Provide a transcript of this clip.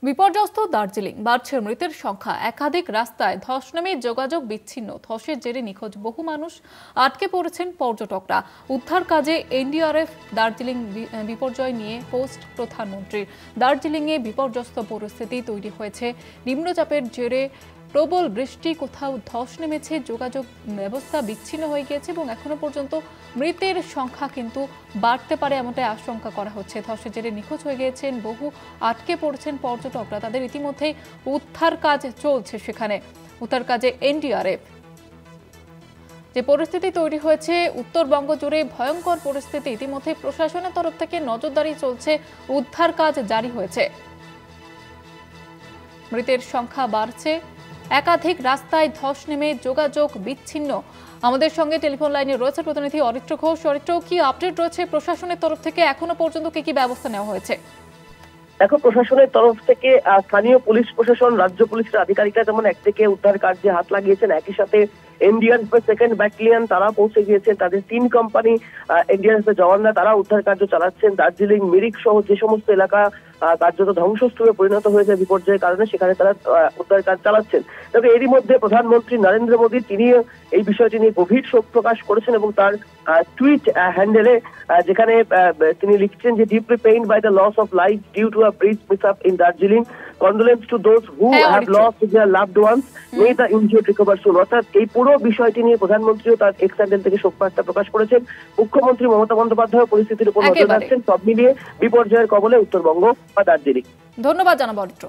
বিপর্যস্ত দার্জিলিং, বাড়ছে মৃতের সংখ্যা। একাধিক রাস্তায় ধস নামে যোগাযোগ বিচ্ছিন্ন। ধসের জেরে নিখোঁজ বহু মানুষ, আটকে পড়েছেন পর্যটকরা। উদ্ধার কাজে এনডিআরএফ। দার্জিলিং বিপর্যয় নিয়ে পোস্ট প্রধানমন্ত্রীর। দার্জিলিংয়ে বিপর্যস্ত পরিস্থিতি তৈরি হয়েছে। নিম্নচাপের জেরে প্রবল বৃষ্টি, কোথাও ধস নেমেছে, যোগাযোগ ব্যবস্থা বিচ্ছিন্ন হয়ে গিয়েছে এবং এখনো পর্যন্ত মৃতের সংখ্যা কিন্তু বাড়তে পারে এমনটাই আশঙ্কা করা হচ্ছে। ধসের জেরে নিখোঁজ হয়ে গিয়েছেন বহু, আটকে পড়েছেন পর্যটকরা। তাদের ইতিমধ্যেই উদ্ধার কাজ চলছে সেখানে। উদ্ধার কাজে এনডিআরএফ। যে পরিস্থিতি তৈরি হয়েছে উত্তরবঙ্গ জুড়ে, ভয়ঙ্কর পরিস্থিতি। ইতিমধ্যে প্রশাসনের তরফ থেকে নজরদারি চলছে, উদ্ধার কাজ জারি হয়েছে। মৃতের সংখ্যা বাড়ছে। একাধিক রাস্তায় ধস নেমে যোগাযোগ বিচ্ছিন্ন। আমাদের সঙ্গে টেলিফোন লাইনে রয়েছে প্রতিনিধি অরিত্র ঘোষ। অরিত্র, কি আপডেট রয়েছে প্রশাসনের তরফ থেকে? এখনো পর্যন্ত কি ব্যবস্থা নেওয়া হয়েছে? দেখো, প্রশাসনের তরফ থেকে স্থানীয় পুলিশ প্রশাসন, রাজ্য পুলিশের আধিকারিকরা যেমন একদিকে উদ্ধার কার্যে হাত লাগিয়েছেন, একই সাথে এনডিআরএফ এর সেকেন্ড ব্যাটালিয়ন তারা পৌঁছে গিয়েছেন। তাদের 3 কোম্পানি এনডিআরএফ এর জওয়ানরা তারা উদ্ধার কার্য চালাচ্ছেন। দার্জিলিং, মিরিক সহ যে সমস্ত এলাকা কার্যত ধ্বংসস্তূপে পরিণত হয়েছে বিপর্যয়ের কারণে, সেখানে তারা উদ্ধার কাজ চালাচ্ছেন। তবে এরই মধ্যে প্রধানমন্ত্রী নরেন্দ্র মোদী তিনি এই বিষয়টি নিয়ে গভীর শোক প্রকাশ করেছেন এবং তার টুইট হ্যান্ডেলে যেখানে তিনি লিখছেন যে deeply pained by the loss of life due to a bridge mishap in Darjeeling, condolence to those who have lost their loved ones, may the injured recover soon. অর্থাৎ এই পুরো বিষয়টি নিয়ে প্রধানমন্ত্রীও তার এক্স হ্যান্ডেল থেকে শোক বার্তা প্রকাশ করেছেন। মুখ্যমন্ত্রী মমতা বন্দ্যোপাধ্যায় পরিস্থিতির উপর নজর রাখছেন। সব মিলিয়ে বিপর্যয়ের কবলে উত্তরবঙ্গ বা দার্জিলিং। ধন্যবাদ জানাবো অরিত্র।